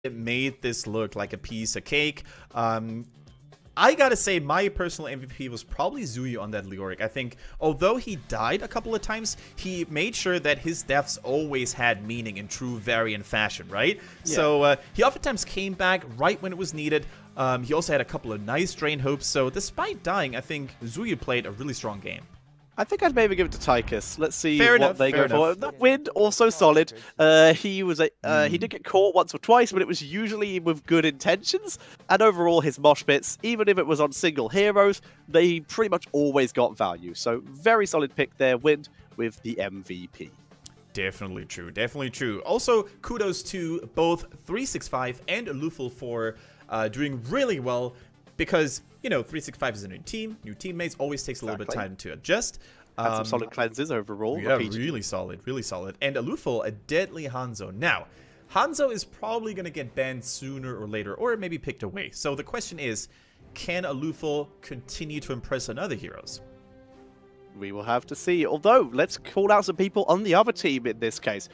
made this look like a piece of cake. I gotta say, my personal MVP was probably Zuyu on that Leoric. I think, although he died a couple of times, he made sure that his deaths always had meaning in true Varian fashion, right? Yeah. So he oftentimes came back right when it was needed. He also had a couple of nice drain hopes, so despite dying, I think Zuyu played a really strong game. I think I'd maybe give it to Tychus. Let's see fair what enough, they go for. The wind also solid. He did get caught once or twice, but it was usually with good intentions. And overall, his mosh pits, even if it was on single heroes, they pretty much always got value. So very solid pick there. Wind with the MVP. Definitely true. Definitely true. Also, kudos to both 365 and Lufel for doing really well. Because, you know, 365 is a new team. New teammates always takes a little bit of time to adjust. Had some solid cleanses overall. Yeah, really solid. Really solid. And Alufel, a deadly Hanzo. Now, Hanzo is probably going to get banned sooner or later, or maybe picked away. So the question is, can Alufel continue to impress on other heroes? We will have to see. Although, let's call out some people on the other team in this case.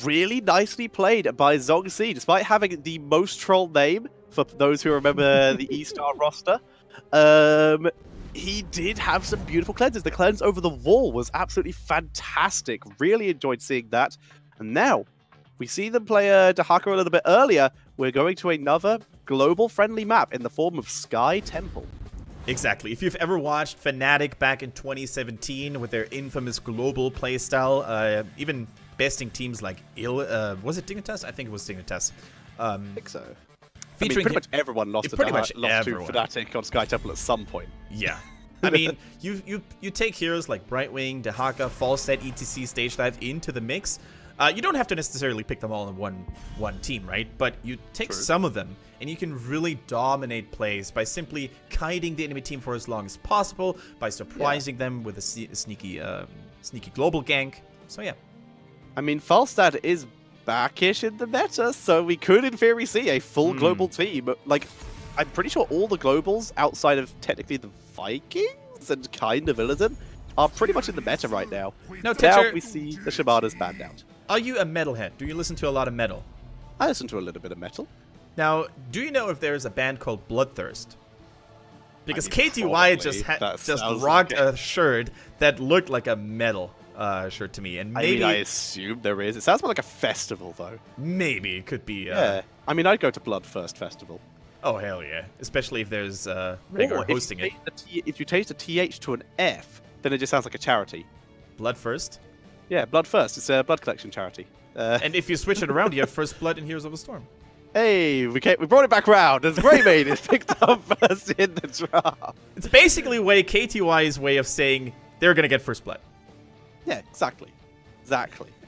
Really nicely played by Zongzi, despite having the most troll name, for those who remember the E-Star roster. He did have some beautiful cleanses. The cleanse over the wall was absolutely fantastic. Really enjoyed seeing that. And now, we see them play Dahaka a little bit earlier. We're going to another global-friendly map in the form of Sky Temple. Exactly. If you've ever watched Fnatic back in 2017 with their infamous global playstyle, even besting teams like was it Dignitas? I think it was Dignitas. I think so. Featuring pretty much everyone lost to Fnatic on Sky Temple at some point. Yeah. I mean, you take heroes like Brightwing, Dahaka, Falstad, ETC, Stage Dive into the mix. You don't have to necessarily pick them all in one team, right? But you take some of them, and you can really dominate plays by simply kiting the enemy team for as long as possible, by surprising them with a sneaky global gank. So yeah. I mean, Falstad is backish in the meta, so we could in theory see a full global team. Like, I'm pretty sure all the globals outside of technically the Vikings and kind of Illidan are pretty much in the meta right now. Now we see the Shimada's banned out. Are you a metalhead? Do you listen to a lot of metal? I listen to a little bit of metal. Now, do you know if there's a band called Bloodthirst? Because KTY just rocked a shirt that looked like a metal shirt to me, and maybe I assume there is. It sounds more like a festival, though. Maybe it could be. Yeah, I mean, I'd go to Bloodthirst Festival. Oh hell yeah! Especially if there's Rhaegar hosting it. If you change the TH to an F, then it just sounds like a charity. Bloodthirst. Yeah, Bloodthirst. It's a blood collection charity. And if you switch it around, you have First Blood in Heroes of the Storm. Hey, we brought it back round. As Greymane is picked up first in the draft. It's basically KTY's way of saying they're gonna get First Blood. Yeah, exactly.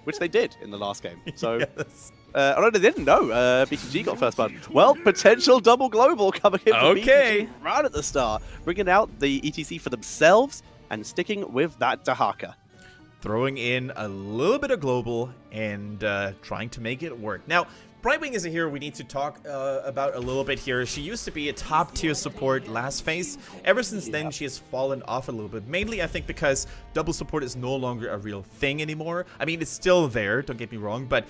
Which they did in the last game. So, yes. Although they didn't know, BTG got first blood. Well, potential double global coming in for BTG right at the start, bringing out the ETC for themselves and sticking with that Dahaka. Throwing in a little bit of global and trying to make it work. Now, Brightwing is a hero we need to talk about a little bit here. She used to be a top-tier support last phase. Ever since then, she has fallen off a little bit. Mainly, I think, because double support is no longer a real thing anymore. I mean, it's still there, don't get me wrong, but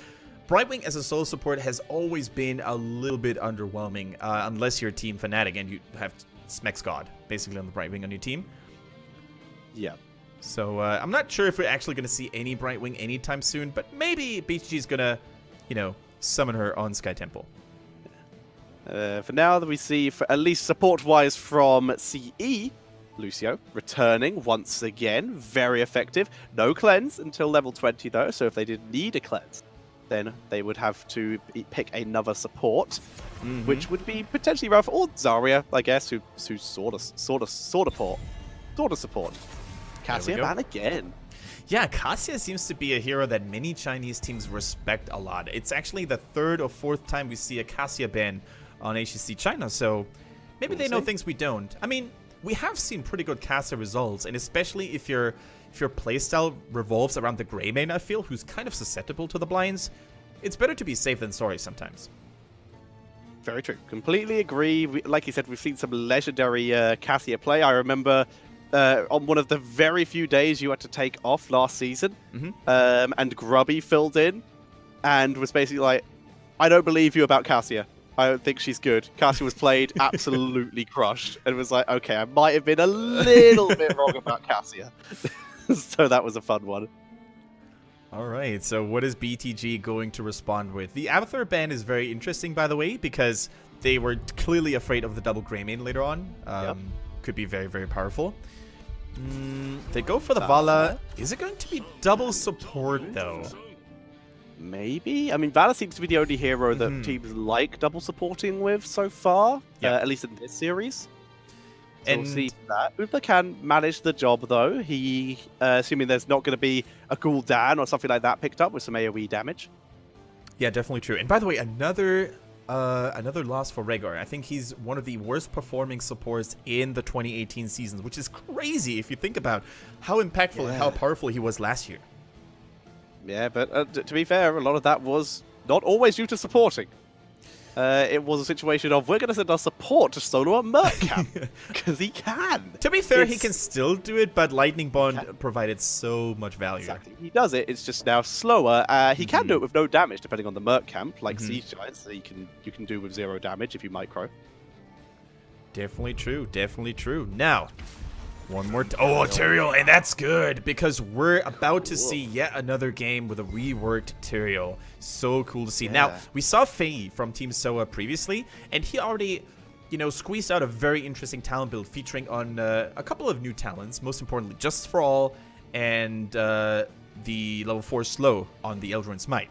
Brightwing as a solo support has always been a little bit underwhelming, unless you're Team Fnatic and you have Smex God, basically, on the Brightwing on your team. Yeah. So, I'm not sure if we're actually going to see any Brightwing anytime soon, but maybe BTG is going to, you know, summon her on Sky Temple. For now, we see, at least support-wise from CE, Lucio returning once again. Very effective. No cleanse until level 20, though, so if they did need a cleanse, then they would have to pick another support, which would be potentially rough. Or Zarya, I guess, who's sort of support. Cassia ban again. Yeah, Cassia seems to be a hero that many Chinese teams respect a lot. It's actually the third or fourth time we see a Cassia ban on HGC China, so maybe they know things we don't. I mean, we have seen pretty good Cassia results, and especially if your playstyle revolves around the Greymane, I feel, who's kind of susceptible to the blinds, it's better to be safe than sorry sometimes. Very true. Completely agree. Like you said, we've seen some legendary Cassia play. I remember on one of the very few days you had to take off last season, and Grubby filled in and was basically like, I don't believe you about Cassia. I don't think she's good. Cassia was played absolutely crushed, and it was like, okay, I might have been a little bit wrong about Cassia. So that was a fun one. All right, so what is BTG going to respond with? The Avatar ban is very interesting, by the way, because they were clearly afraid of the double Grey main later on. Could be very, very powerful. They go for the Vala. Is it going to be double support, though? Maybe. I mean, Vala seems to be the only hero that teams like double supporting with so far, at least in this series. So we'll see that. Uther can manage the job, though. He, assuming there's not going to be a Gul'dan or something like that picked up with some AoE damage. Yeah, definitely true. And by the way, another loss for Rhaegar. I think he's one of the worst performing supports in the 2018 seasons, which is crazy if you think about how impactful and how powerful he was last year. Yeah, but to be fair, a lot of that was not always due to supporting. It was a situation of, we're going to send our support to solo a Merc camp, because he can. To be fair, he can still do it, but Lightning Bond provided so much value. Exactly. He does it, it's just now slower. He can do it with no damage, depending on the Merc camp, like Siege Giants, that you can do with 0 damage if you micro. Definitely true, definitely true. Now, one more. Oh, Tyrael, and that's good because we're about to see yet another game with a reworked Tyrael. So cool to see. Now, we saw Faye from Team Soa previously, and he already, squeezed out a very interesting talent build featuring on a couple of new talents. Most importantly, Justice for All and the level 4 slow on the Eldrin Smite.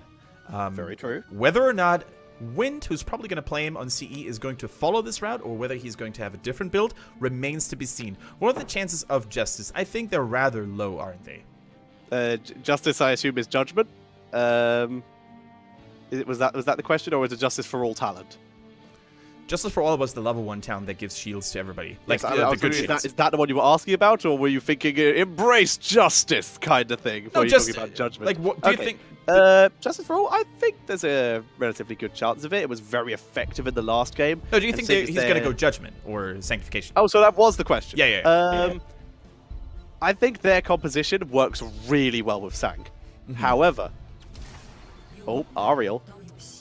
Very true. Whether or not Wind, who's probably going to play him on CE, is going to follow this route, or whether he's going to have a different build, remains to be seen. What are the chances of Justice? I think they're rather low, aren't they? Justice, I assume, is Judgment. Was that the question, or was it Justice for all talent? Justice for All was the level 1 talent that gives shields to everybody. Like the good shields. Is that the one you were asking about, or were you thinking embrace justice kind of thing? No, just talking about Judgment. Like, what do you think? Justice for All, I think there's a relatively good chance of it. It was very effective in the last game. No, do you think he's going to go Judgment or Sanctification? Oh, so that was the question. Yeah. I think their composition works really well with Sank. However, Ariel.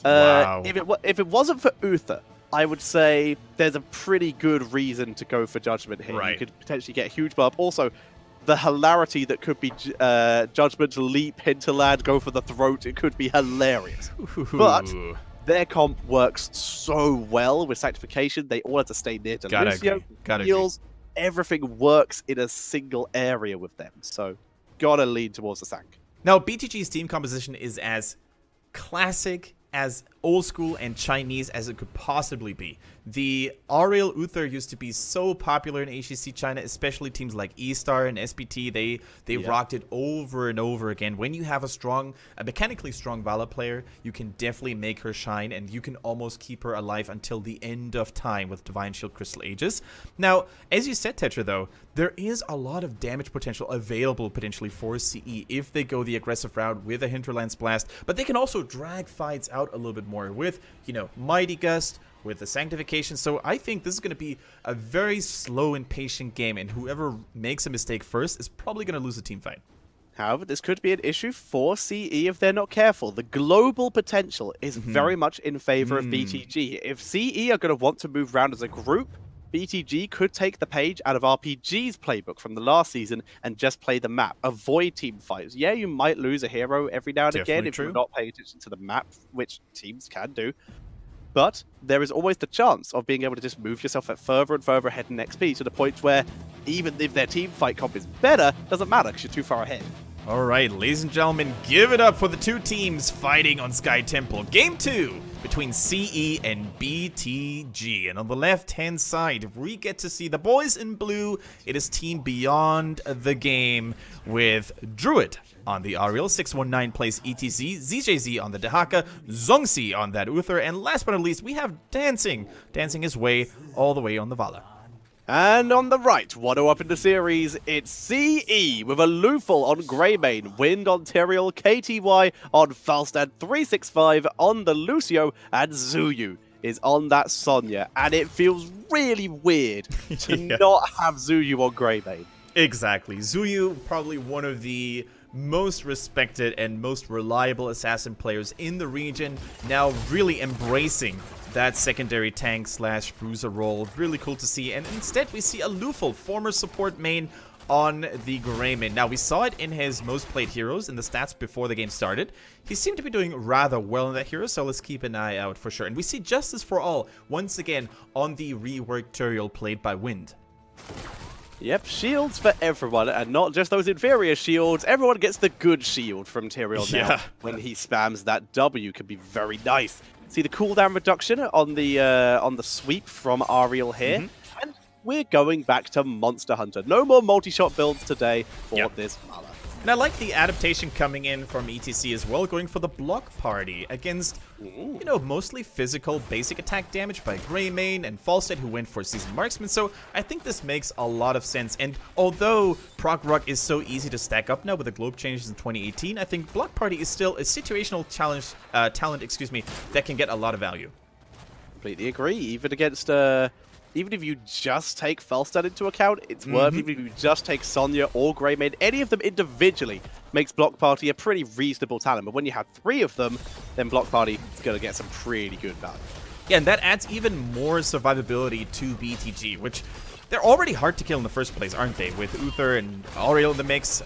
Wow. If it wasn't for Uther, I would say there's a pretty good reason to go for Judgment here. Right. You could potentially get a huge bump. Also, the hilarity that could be Judgment, leap, hinterland, go for the throat, it could be hilarious. But their comp works so well with Sanctification. They all have to stay near to Lucio. Heals, everything works in a single area with them. So, gotta lean towards the Sank. Now, BTG's team composition is as classic, as old school and Chinese as it could possibly be. The Ariel Uther used to be so popular in HGC China, especially teams like E-Star and SPT. They rocked it over and over again. When you have a mechanically strong Vala player, you can definitely make her shine, and you can almost keep her alive until the end of time with Divine Shield Crystal Aegis. Now, as you said, Tetra, though, there is a lot of damage potential available potentially for CE if they go the aggressive route with a Hinterlands Blast, but they can also drag fights out a little bit more with, Mighty Gust, with the Sanctification. So I think this is going to be a very slow and patient game, and whoever makes a mistake first is probably going to lose a team fight. However, this could be an issue for CE if they're not careful. The global potential is very much in favor of BTG. If CE are going to want to move around as a group, BTG could take the page out of RPG's playbook from the last season and just play the map. Avoid team fights. Yeah, you might lose a hero every now and again if you're not paying attention to the map, which teams can do. But there is always the chance of being able to just move yourself further and further ahead in XP to the point where even if their team fight comp is better, doesn't matter because you're too far ahead. All right, ladies and gentlemen, give it up for the two teams fighting on Sky Temple. Game 2 between CE and BTG. And on the left-hand side, we get to see the boys in blue. It is Team Beyond the Game with Druid on the Ariel, 619 plays ETC, ZJZ on the Dehaka, Zongxi on that Uther, and last but not least, we have Dancing his way all the way on the Vala. And on the right, 1-0 up in the series, it's CE with a Luful on Greymane, Wind on Tyrael, KTY on Falstad, 365 on the Lucio, and Zuyu is on that Sonya. And it feels really weird to not have Zuyu on Greymane. Exactly. Zuyu, probably one of the most respected and most reliable assassin players in the region, now really embracing that secondary tank slash bruiser role. Really cool to see. And instead we see a Lufel, former support main, on the Greymane. Now, we saw it in his most played heroes in the stats before the game started. He seemed to be doing rather well in that hero, so let's keep an eye out for sure. And we see Justice for All once again on the reworked Tyrael played by Wind. Yep, shields for everyone, and not just those inferior shields. Everyone gets the good shield from Tyrael now. Yeah. When he spams that W, can be very nice. See the cooldown reduction on the sweep from Ariel here. And we're going back to Monster Hunter. No more multi-shot builds today for this Mala. And I like the adaptation coming in from ETC as well, going for the block party against, you know, mostly physical basic attack damage by Greymane and Falstead, who went for Seasoned Marksman. So I think this makes a lot of sense. And although Prog Rock is so easy to stack up now with the globe changes in 2018, I think block party is still a situational challenge talent, that can get a lot of value. Completely agree. Even against even if you just take Falstad into account, it's worth. Even if you just take Sonya or Greymane, any of them individually makes Block Party a pretty reasonable talent. But when you have 3 of them, then Block Party is going to get some pretty good value. Yeah, and that adds even more survivability to BTG, which they're already hard to kill in the first place, aren't they? With Uther and Auriel in the mix,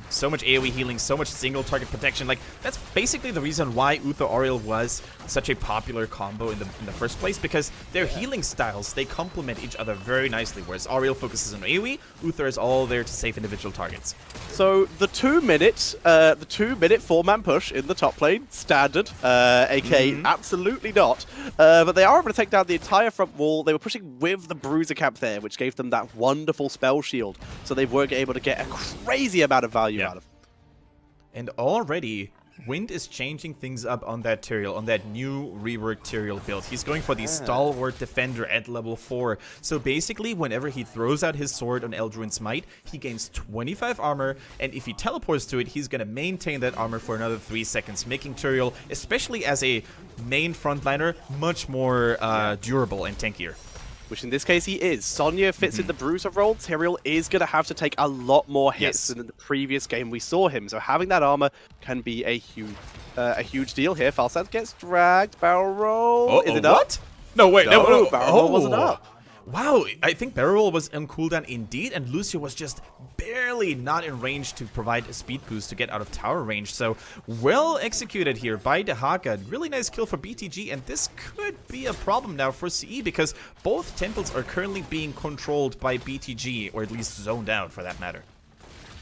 so much AoE healing, so much single target protection. Like, that's basically the reason why Uther Auriel was such a popular combo in the first place, because their healing styles, they complement each other very nicely. Whereas Auriel focuses on AoE, Uther is all there to save individual targets. So the 2-minute 4-man push in the top lane, standard, aka absolutely not. But they are able to take down the entire front wall. They were pushing with the Bruiser camp there, which gave them that wonderful spell shield. So they were able to get a crazy amount of value out of it. And already, Wind is changing things up on that Tyrael, on that new reworked Tyrael build. He's going for the Stalwart Defender at level 4. So basically, whenever he throws out his sword on Eldruin's Might, he gains 25 armor, and if he teleports to it, he's going to maintain that armor for another 3 seconds, making Tyrael, especially as a main frontliner, much more durable and tankier. Which in this case he is. Sonya fits in the Bruiser role. Tyrael is going to have to take a lot more hits than in the previous game we saw him. So having that armor can be a huge deal here. Falstad gets dragged. Barrel roll. Is it up? No, wait. No, barrel roll wasn't up. Wow, I think barrel roll was on cooldown indeed, and Lucio was just barely not in range to provide a speed boost to get out of tower range. So well executed here by Dehaka. Really nice kill for BTG, and this could be a problem now for CE because both temples are currently being controlled by BTG, or at least zoned out for that matter.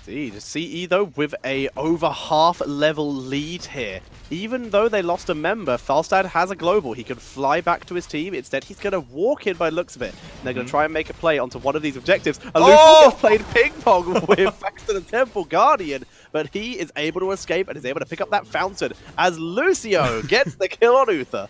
Indeed. CE, though, with a over half-level lead here. Even though they lost a member, Falstad has a global. He can fly back to his team. Instead, he's going to walk in by the looks of it. And they're going to try and make a play onto one of these objectives. Lucio gets played ping-pong with thanks to the Temple Guardian, but he is able to escape and is able to pick up that fountain as Lucio gets the kill on Uther.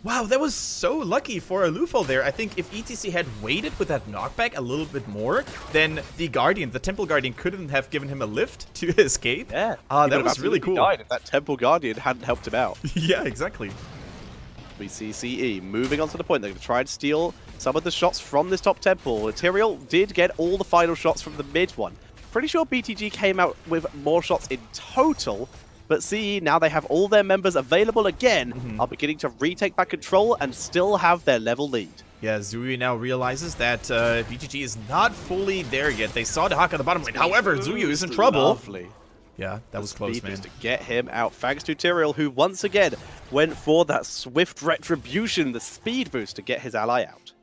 Wow, that was so lucky for Alufo there. I think if ETC had waited with that knockback a little bit more, then the Guardian, the Temple Guardian, couldn't have given him a lift to escape. Yeah, that was really cool. Died if that Temple Guardian hadn't helped him out. Yeah, exactly. We see CE moving on to the point. They're going to try and steal some of the shots from this top temple. Tyrael did get all the final shots from the mid one. Pretty sure BTG came out with more shots in total. But CE, now they have all their members available again, are beginning to retake back control and still have their level lead. Yeah, Zuyu now realizes that BGG is not fully there yet. They saw Dehaka at the bottom lane. However, Zuyu is in trouble. Lovely. Yeah, that was close, man. To get him out, thanks to Tyrael, who once again went for that swift retribution, the speed boost to get his ally out.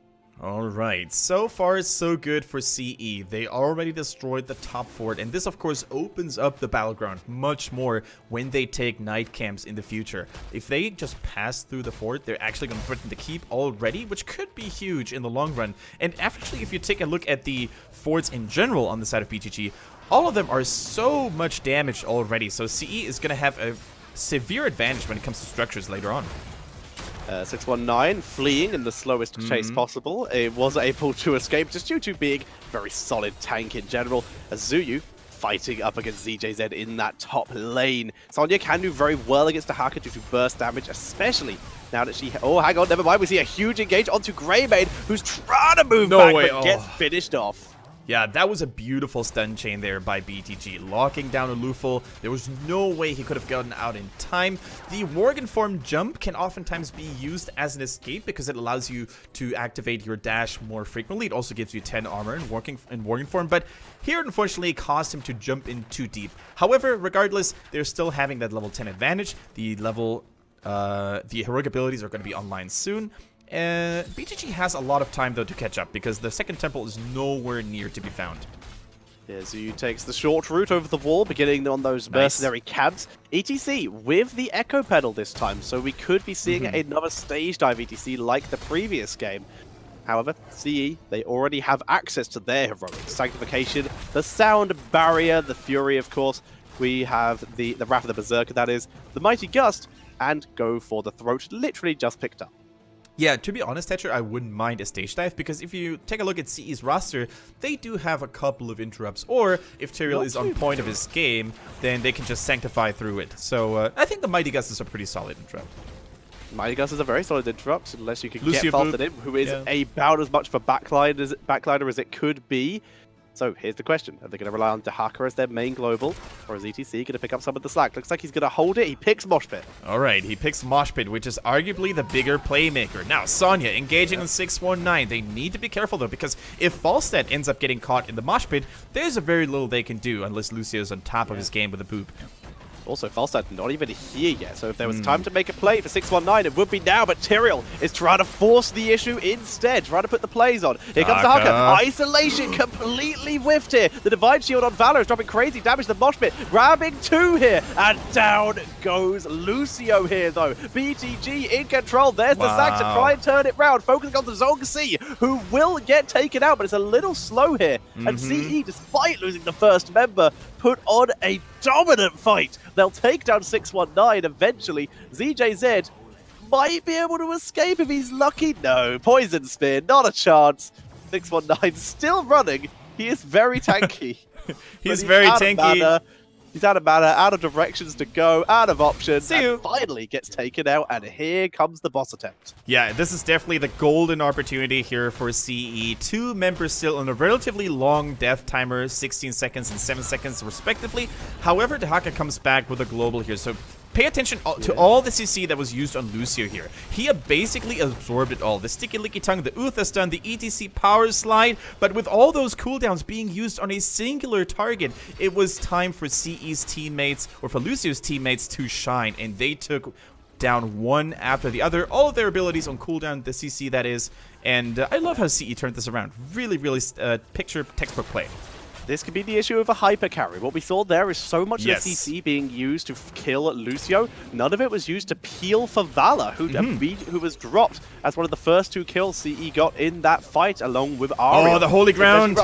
Alright, so far so good for CE. They already destroyed the top fort, and this of course opens up the battleground much more when they take night camps in the future. If they just pass through the fort, they're actually going to threaten the keep already, which could be huge in the long run. And actually, if you take a look at the forts in general on the side of BGG, all of them are so much damaged already, so CE is going to have a severe advantage when it comes to structures later on. 619 fleeing in the slowest chase possible. It was able to escape just due to being very solid tank in general. Zuyu fighting up against ZJZ in that top lane. Sonya can do very well against Dehaka due to burst damage, especially now that she... Oh, hang on, never mind. We see a huge engage onto Greymane, who's trying to move back, but gets finished off. Yeah, that was a beautiful stun chain there by BTG, locking down Alufal. There was no way he could have gotten out in time. The Worgen form jump can oftentimes be used as an escape because it allows you to activate your dash more frequently. It also gives you 10 armor in Worgen form, but here unfortunately it caused him to jump in too deep. However, regardless, they're still having that level 10 advantage. The heroic abilities are going to be online soon. BGG has a lot of time though to catch up because the second temple is nowhere near to be found. Yeah, Zhu takes the short route over the wall, beginning on those mercenary cabs. ETC with the Echo Pedal this time, so we could be seeing another stage dive ETC like the previous game. However, CE, they already have access to their heroics. Sanctification, the Sound Barrier, the Fury, of course. We have the Wrath of the Berserker, that is, the Mighty Gust, and go for the Throat, literally just picked up. Yeah, to be honest, Thatcher, I wouldn't mind a stage dive, because if you take a look at CE's roster, they do have a couple of interrupts, or if Tyrael is on point of his game, then they can just sanctify through it. So I think the Mighty Gust is a pretty solid interrupt. Mighty Gust is a very solid interrupt, unless you can Lucio get faster in, who is about as much of a backliner as it could be. So here's the question. Are they going to rely on Dahaka as their main global, or is ETC going to pick up some of the slack? Looks like he's going to hold it. He picks Mosh Pit. Alright, he picks Mosh Pit, which is arguably the bigger playmaker. Now, Sonya engaging on 619. They need to be careful, though, because if Falstad ends up getting caught in the Mosh Pit, there's a very little they can do unless Lucio's on top of his game with a boop. Also, Falstad not even here yet, so if there was time to make a play for 619, it would be now, but Tyrael is trying to force the issue instead, trying to put the plays on. Here comes Dahaka. Isolation completely whiffed here. The Divine Shield on Valor is dropping crazy damage to the Mosh Pit, grabbing 2 here, and down goes Lucio here, though. BTG in control. There's the sack to try and turn it round, focusing on the Zongzi, who will get taken out, but it's a little slow here. And CE, despite losing the first member, put on a dominant fight. They'll take down 619 eventually. ZJZ might be able to escape if he's lucky. No, Poison Spear, not a chance. 619 still running. He is very tanky. he's very tanky. He's out of mana, out of directions to go, out of options, and finally gets taken out, and here comes the boss attempt. Yeah, this is definitely the golden opportunity here for CE. 2 members still on a relatively long death timer, 16 seconds and 7 seconds respectively. However, Dahaka comes back with a global here, so pay attention to all the CC that was used on Lucio here. He basically absorbed it all. The Sticky Licky Tongue, the Uther Stun, the ETC Power Slide, but with all those cooldowns being used on a singular target, it was time for CE's teammates, or for Lucio's teammates, to shine, and they took down one after the other. All of their abilities on cooldown, the CC that is, and I love how CE turned this around. Really, really picture textbook play. This could be the issue of a hyper carry. What we saw there is so much of the CC being used to kill Lucio. None of it was used to peel for Valor, who was dropped as one of the first 2 kills CE got in that fight, along with Aria. Oh, the Holy Ground!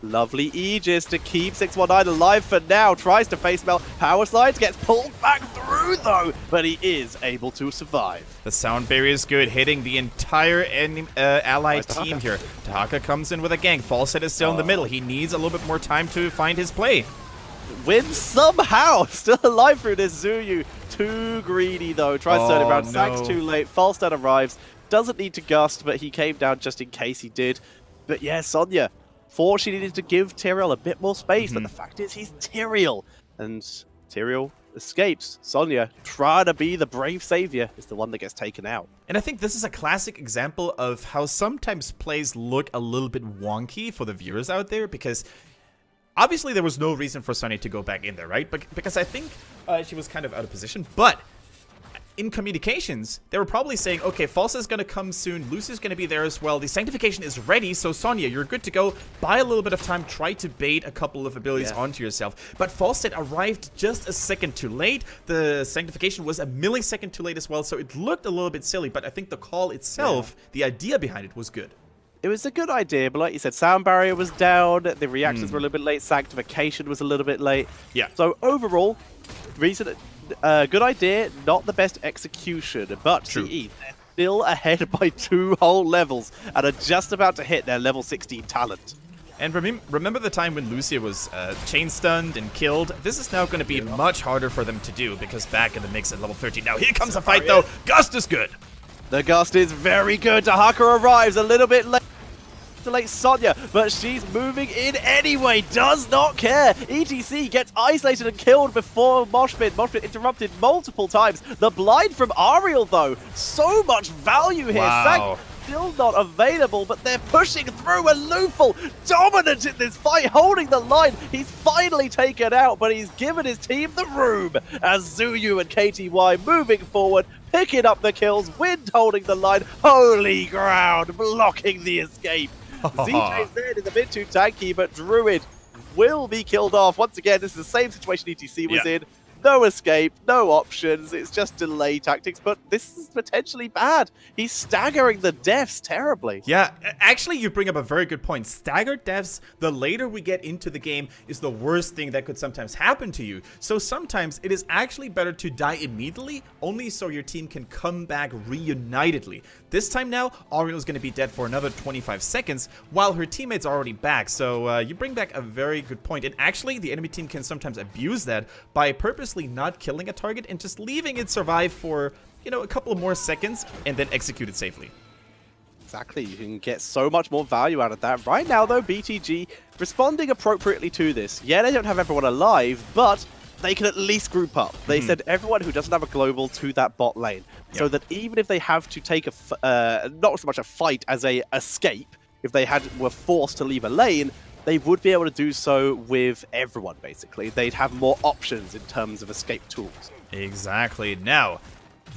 Lovely Aegis to keep 619 alive for now. Tries to face melt. Power slides, gets pulled back through though, but he is able to survive. The Sound Barrier is good, hitting the entire allied team here. Dahaka comes in with a gank. Falstad is still in the middle. He needs a little bit more time to find his play. Wins somehow. Still alive through this. Zuyu too greedy though. Tries to turn it around. Sack's too late. Falstad arrives. Doesn't need to gust, but he came down just in case he did. But yeah, Sonya. Thought she needed to give Tyrael a bit more space, but the fact is he's Tyrael. And Tyrael escapes. Sonya, trying to be the brave savior, is the one that gets taken out. And I think this is a classic example of how sometimes plays look a little bit wonky for the viewers out there, because obviously there was no reason for Sonya to go back in there, right? But because I think she was kind of out of position, but in communications, they were probably saying, okay, Falsta's gonna come soon, Lucio's gonna be there as well, the Sanctification is ready, so Sonya, you're good to go, buy a little bit of time, try to bait a couple of abilities onto yourself. But Falstad arrived just a second too late, the Sanctification was a millisecond too late as well, so it looked a little bit silly, but I think the call itself, the idea behind it was good. It was a good idea, but like you said, Sound Barrier was down, the reactions were a little bit late, Sanctification was a little bit late. Yeah. So overall, good idea, not the best execution, but CE, they're still ahead by 2 whole levels and are just about to hit their level 16 talent. And remember the time when Lucio was chain stunned and killed? This is now going to be much harder for them to do, because back in the mix at level 13. Now here comes a fight though. Gust is good. The Gust is very good. Dahaka arrives a little bit late. encapsulate Sonya, but she's moving in anyway, does not care. ETC gets isolated and killed before Moshpit. Moshpit interrupted multiple times. The blind from Ariel, though, so much value here. Wow. Still not available, but they're pushing through, and Lufel dominant in this fight, holding the line. He's finally taken out, but he's given his team the room as Zuyu and KTY moving forward, picking up the kills, Wind holding the line, holy ground, blocking the escape. ZJZ is a bit too tanky, but Druid will be killed off. Once again, this is the same situation ETC was in. No escape, no options, it's just delay tactics, but this is potentially bad. He's staggering the deaths terribly. Yeah, actually you bring up a very good point. Staggered deaths, the later we get into the game, is the worst thing that could sometimes happen to you. So sometimes it is actually better to die immediately, only so your team can come back reunitedly. This time now, Ariel is going to be dead for another 25 seconds, while her teammates are already back. So you bring back a very good point. And actually, the enemy team can sometimes abuse that by purposely not killing a target and just leaving it survive for, you know, a couple of more seconds and then execute it safely. Exactly, you can get so much more value out of that. Right now, though, BTG responding appropriately to this. Yeah, they don't have everyone alive, but they can at least group up. They send everyone who doesn't have a global to that bot lane, so that even if they have to take a, not so much a fight as a escape, if they were forced to leave a lane, they would be able to do so with everyone, basically. They'd have more options in terms of escape tools. Exactly. Now,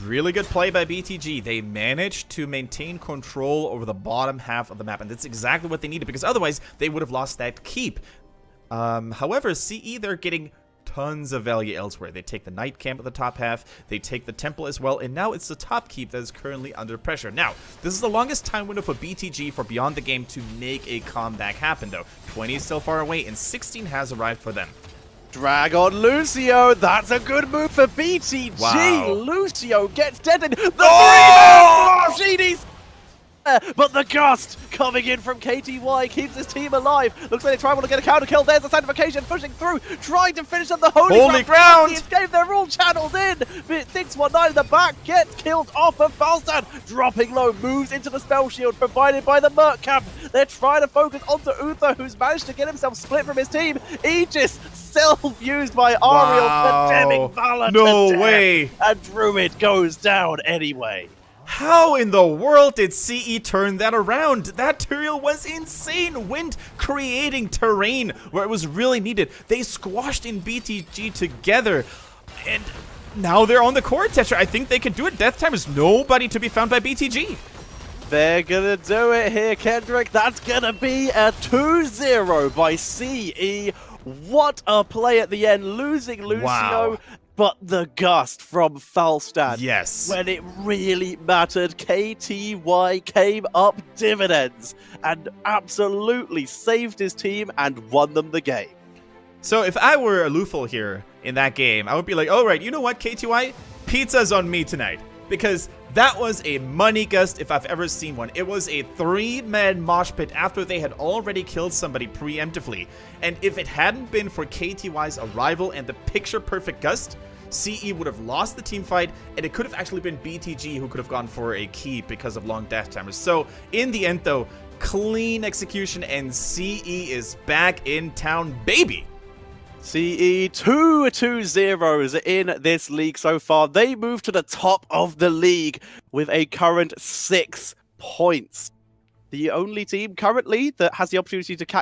really good play by BTG. They managed to maintain control over the bottom half of the map, and that's exactly what they needed, because otherwise they would have lost that keep. However, CE, they're getting tons of value elsewhere. They take the night camp at the top half, they take the temple as well, and now it's the top keep that is currently under pressure. Now, this is the longest time window for BTG for Beyond the Game to make a comeback happen, though. 20 is still far away, and 16 has arrived for them. Drag on Lucio, that's a good move for BTG. Wow. Lucio gets deaded. The 3-man GD's but the gust coming in from KTY keeps his team alive. Looks like they try to get a counter kill. There's the sanctification pushing through, trying to finish up the holy ground. The escape, they're all channeled in. But 619 in the back gets killed off of Falstad. Dropping low, moves into the spell shield provided by the Merc Camp. They're trying to focus onto Uther, who's managed to get himself split from his team. Aegis self-used by Ariel, condemning Valor no to death. way. And Druid goes down anyway. How in the world did CE turn that around? That Turiel was insane. Wind creating terrain where it was really needed. They squashed in BTG together, and now they're on the court, Tetra. I think they can do it. Death time is nobody to be found by BTG. They're gonna do it here, Kendrick. That's gonna be a 2-0 by CE. What a play at the end, losing Lucio. Wow. But the gust from Falstad. Yes. When it really mattered, KTY came up dividends and absolutely saved his team and won them the game. So if I were a Lufel here in that game, I would be like, all right, you know what, KTY? Pizza's on me tonight. Because that was a money gust if I've ever seen one. It was a 3-man mosh pit after they had already killed somebody preemptively. And if it hadn't been for KTY's arrival and the picture-perfect gust, CE would have lost the team fight, and it could have actually been BTG who could have gone for a keep because of long death timers. So in the end, though, clean execution, and CE is back in town, baby. CE 2-2-0s in this league so far. They move to the top of the league with a current 6 points. The only team currently that has the opportunity to catch